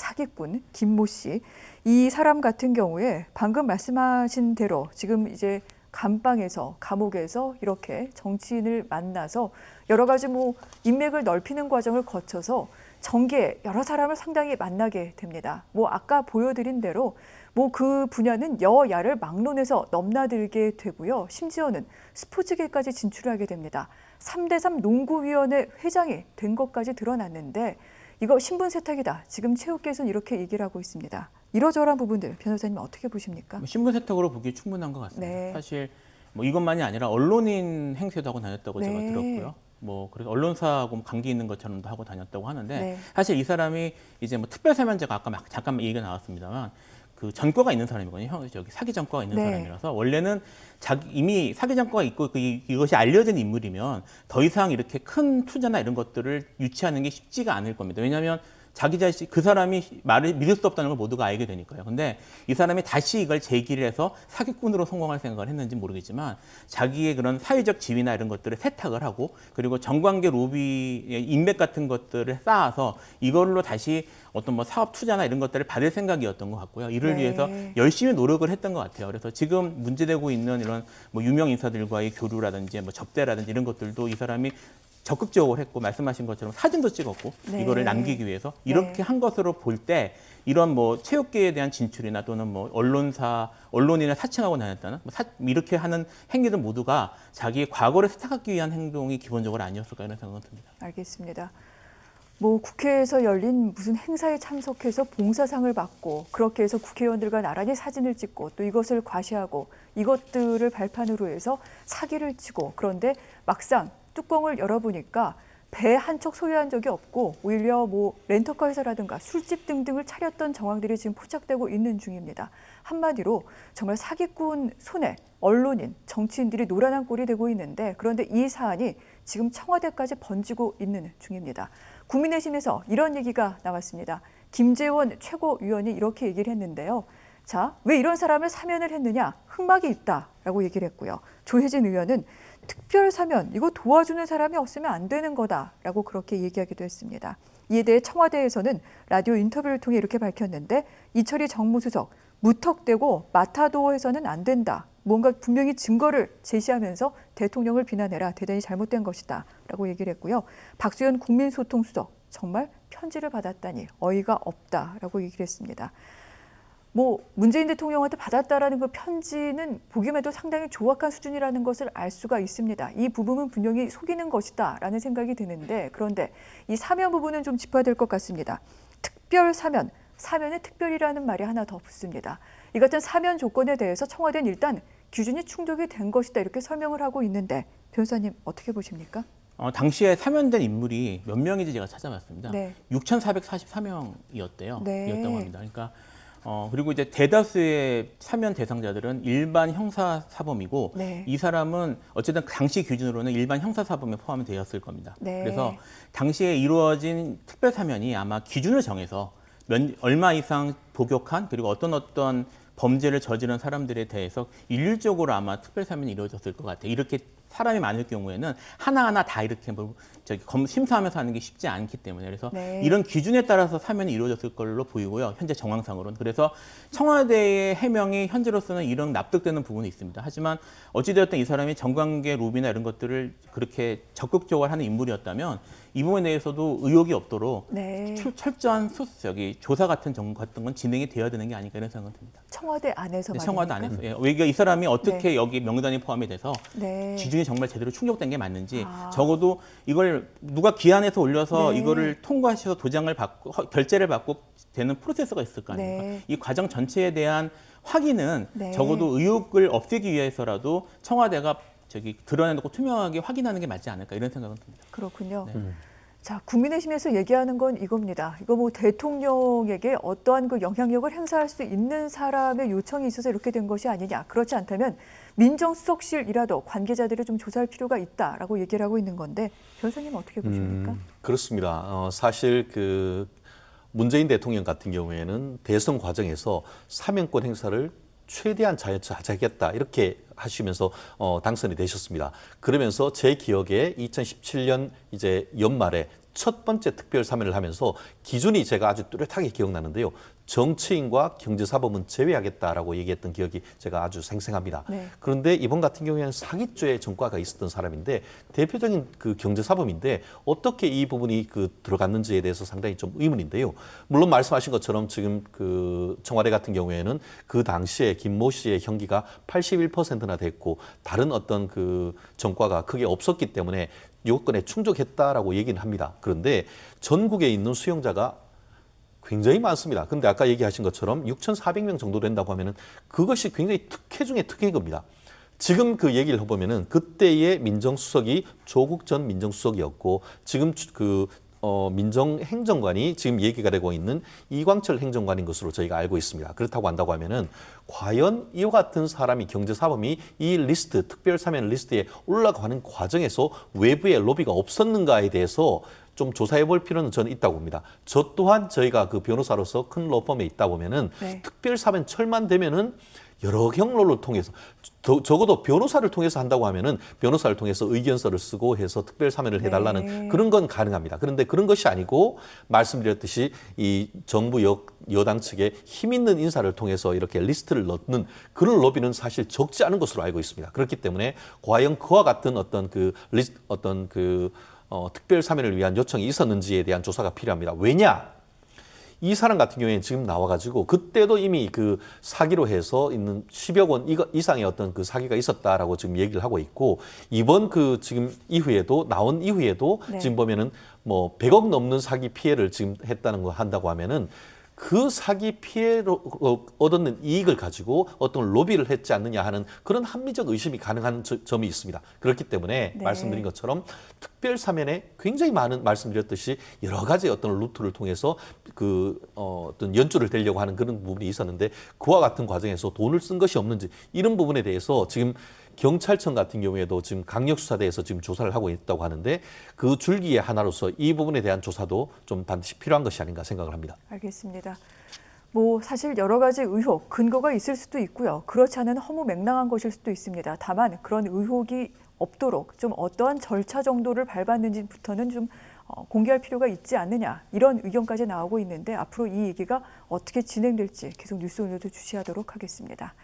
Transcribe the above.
사기꾼 김모 씨. 이 사람 같은 경우에 방금 말씀하신 대로 지금 이제 감방에서 감옥에서 이렇게 정치인을 만나서 여러 가지 인맥을 넓히는 과정을 거쳐서 정계 여러 사람을 상당히 만나게 됩니다. 아까 보여드린 대로 그 분야는 여야를 막론해서 넘나들게 되고요. 심지어는 스포츠계까지 진출하게 됩니다. 3대3 농구위원회 회장이 된 것까지 드러났는데 이거 신분 세탁이다. 지금 체육계에서는 이렇게 얘기를 하고 있습니다. 이러저러한 부분들 변호사님 어떻게 보십니까? 신분 세탁으로 보기 충분한 것 같습니다. 네. 사실 이것만이 아니라 언론인 행세도 하고 다녔다고 네. 제가 들었고요. 그래서 언론사하고 관계 있는 것처럼도 하고 다녔다고 하는데 네. 사실 이 사람이 이제 특별사면제가 아까 잠깐 얘기가 나왔습니다만 그 전과가 있는 사람이거든요. 사기 전과가 있는 네. 사람이라서 원래는 이미 사기 전과가 있고 이것이 알려진 인물이면 더 이상 이렇게 큰 투자나 이런 것들을 유치하는 게 쉽지가 않을 겁니다. 왜냐하면 자기 자신, 그 사람이 말을 믿을 수 없다는 걸 모두가 알게 되니까요. 근데 이 사람이 다시 이걸 제기를 해서 사기꾼으로 성공할 생각을 했는지 모르겠지만 자기의 그런 사회적 지위나 이런 것들을 세탁을 하고 그리고 정관계 로비의 인맥 같은 것들을 쌓아서 이걸로 다시 어떤 사업 투자나 이런 것들을 받을 생각이었던 것 같고요. 이를 네. 위해서 열심히 노력을 했던 것 같아요. 그래서 지금 문제되고 있는 이런 유명 인사들과의 교류라든지 접대라든지 이런 것들도 이 사람이 적극적으로 했고 말씀하신 것처럼 사진도 찍었고 네. 이거를 남기기 위해서 이렇게 네. 한 것으로 볼 때 이런 체육계에 대한 진출이나 또는 언론인을 사칭하고 다녔다는 이렇게 하는 행위들 모두가 자기의 과거를 세탁하기 위한 행동이 기본적으로 아니었을까 이런 생각은 듭니다. 알겠습니다. 국회에서 열린 무슨 행사에 참석해서 봉사상을 받고 그렇게 해서 국회의원들과 나란히 사진을 찍고 또 이것을 과시하고 이것들을 발판으로 해서 사기를 치고 그런데 막상 뚜껑을 열어보니까 배 한 척 소유한 적이 없고 오히려 렌터카 회사라든가 술집 등등을 차렸던 정황들이 지금 포착되고 있는 중입니다. 한마디로 정말 사기꾼 손에 언론인, 정치인들이 노란한 꼴이 되고 있는데 그런데 이 사안이 지금 청와대까지 번지고 있는 중입니다. 국민의힘에서 이런 얘기가 나왔습니다. 김재원 최고위원이 이렇게 얘기를 했는데요. 자, 왜 이런 사람을 사면을 했느냐? 흑막이 있다라고 얘기를 했고요. 조혜진 의원은 특별 사면, 이거 도와주는 사람이 없으면 안 되는 거다라고 그렇게 얘기하기도 했습니다. 이에 대해 청와대에서는 라디오 인터뷰를 통해 이렇게 밝혔는데 이철희 정무수석, 무턱대고 마타도어해서는 안 된다. 뭔가 분명히 증거를 제시하면서 대통령을 비난해라. 대단히 잘못된 것이다. 라고 얘기를 했고요. 박수현 국민소통수석, 정말 편지를 받았다니 어이가 없다라고 얘기를 했습니다. 문재인 대통령한테 받았다라는 그 편지는 보기만 해도 상당히 조악한 수준이라는 것을 알 수가 있습니다. 이 부분은 분명히 속이는 것이다라는 생각이 드는데 그런데 이 사면 부분은 좀 짚어야 될 것 같습니다. 특별 사면, 사면에 특별이라는 말이 하나 더 붙습니다. 이 같은 사면 조건에 대해서 청와대는 일단 기준이 충족이 된 것이다 이렇게 설명을 하고 있는데 변호사님 어떻게 보십니까? 당시에 사면된 인물이 몇 명인지 제가 찾아봤습니다. 네. 6,444명이었대요. 네. 였다고 합니다. 그러니까 그리고 이제 대다수의 사면 대상자들은 일반 형사 사범이고 네. 이 사람은 어쨌든 당시 기준으로는 일반 형사 사범에 포함이 되었을 겁니다. 네. 그래서 당시에 이루어진 특별 사면이 아마 기준을 정해서 얼마 이상 복역한 그리고 어떤 범죄를 저지른 사람들에 대해서 일률적으로 아마 특별 사면이 이루어졌을 것 같아요. 이렇게 사람이 많을 경우에는 하나하나 다 이렇게 심사하면서 하는 게 쉽지 않기 때문에 그래서 네. 이런 기준에 따라서 사면이 이루어졌을 걸로 보이고요. 현재 정황상으로는. 그래서 청와대의 해명이 현재로서는 이런 납득되는 부분이 있습니다. 하지만 어찌되었든 이 사람이 정관계 로비나 이런 것들을 그렇게 적극적으로 하는 인물이었다면 이 부분에 대해서도 의혹이 없도록 네. 철저한 조사 같은 건 진행이 되어야 되는 게 아닐까 이런 생각은 듭니다. 청와대 안에서 말입니까? 청와대 안에서. 왜 이 사람이 어떻게 네. 여기 명단에 포함이 돼서 네. 기준이 정말 제대로 충족된 게 맞는지 적어도 이걸 누가 기한해서 올려서 네. 이거를 통과하셔서 도장을 받고 결재를 받고 되는 프로세스가 있을 거 아닙니까? 네. 이 과정 전체에 대한 확인은 네. 적어도 의혹을 없애기 위해서라도 청와대가 드러내놓고 투명하게 확인하는 게 맞지 않을까 이런 생각은 듭니다. 그렇군요. 네. 자, 국민의힘에서 얘기하는 건 이겁니다. 이거 대통령에게 어떠한 그 영향력을 행사할 수 있는 사람의 요청이 있어서 이렇게 된 것이 아니냐. 그렇지 않다면 민정수석실이라도 관계자들을 좀 조사할 필요가 있다라고 얘기를 하고 있는 건데 변호사님 어떻게 보십니까? 그렇습니다. 사실 문재인 대통령 같은 경우에는 대선 과정에서 사면권 행사를 최대한 자제하겠다 이렇게 하시면서 당선이 되셨습니다. 그러면서 제 기억에 2017년 이제 연말에 첫 번째 특별 사면을 하면서 기준이 제가 아주 뚜렷하게 기억나는데요. 정치인과 경제사범은 제외하겠다라고 얘기했던 기억이 제가 아주 생생합니다. 네. 그런데 이번 같은 경우에는 사기죄 전과가 있었던 사람인데 대표적인 그 경제사범인데 어떻게 이 부분이 들어갔는지에 대해서 상당히 좀 의문인데요. 물론 말씀하신 것처럼 지금 그 청와대 같은 경우에는 그 당시에 김모 씨의 형기가 81%나 됐고 다른 어떤 그 전과가 크게 없었기 때문에 요건에 충족했다라고 얘기는 합니다. 그런데 전국에 있는 수용자가 굉장히 많습니다. 근데 아까 얘기하신 것처럼 6,400명 정도 된다고 하면은 그것이 굉장히 특혜 중에 특혜인 겁니다. 지금 그 얘기를 해보면은 그때의 민정수석이 조국 전 민정수석이었고 지금 민정행정관이 지금 얘기가 되고 있는 이광철 행정관인 것으로 저희가 알고 있습니다. 그렇다고 한다고 하면은 과연 이와 같은 사람이 경제사범이 이 리스트, 특별사면 리스트에 올라가는 과정에서 외부의 로비가 없었는가에 대해서 좀 조사해 볼 필요는 저는 있다고 봅니다. 저 또한 저희가 그 변호사로서 큰 로펌에 있다 보면은 네. 특별사면 철만 되면은 여러 경로를 통해서 적어도 변호사를 통해서 한다고 하면은 변호사를 통해서 의견서를 쓰고 해서 특별 사면을 해달라는 네. 그런 건 가능합니다. 그런데 그런 것이 아니고 말씀드렸듯이 이 정부 여당 측의 힘 있는 인사를 통해서 이렇게 리스트를 넣는 그런 로비는 사실 적지 않은 것으로 알고 있습니다. 그렇기 때문에 과연 그와 같은 특별 사면을 위한 요청이 있었는지에 대한 조사가 필요합니다. 왜냐? 이 사람 같은 경우에는 지금 나와가지고 그때도 이미 그 사기로 해서 있는 10억 원 이상의 어떤 그 사기가 있었다라고 지금 얘기를 하고 있고 이번 그 지금 이후에도 나온 이후에도 네. 지금 보면은 뭐 100억 넘는 사기 피해를 지금 했다는 거 한다고 하면은 그 사기 피해로 얻는 이익을 가지고 어떤 로비를 했지 않느냐 하는 그런 합리적 의심이 가능한 점이 있습니다. 그렇기 때문에 네. 말씀드린 것처럼 특별 사면에 굉장히 많은 말씀드렸듯이 여러 가지 어떤 루트를 통해서 어떤 연주를 되려고 하는 그런 부분이 있었는데 그와 같은 과정에서 돈을 쓴 것이 없는지 이런 부분에 대해서 지금 경찰청 같은 경우에도 지금 강력수사대에서 지금 조사를 하고 있다고 하는데 그 줄기의 하나로서 이 부분에 대한 조사도 좀 반드시 필요한 것이 아닌가 생각을 합니다. 알겠습니다. 뭐 사실 여러 가지 의혹, 근거가 있을 수도 있고요. 그렇지 않은 허무맹랑한 것일 수도 있습니다. 다만 그런 의혹이 없도록 좀 어떠한 절차 정도를 밟았는지부터는 좀 공개할 필요가 있지 않느냐 이런 의견까지 나오고 있는데 앞으로 이 얘기가 어떻게 진행될지 계속 뉴스오늘도 주시하도록 하겠습니다.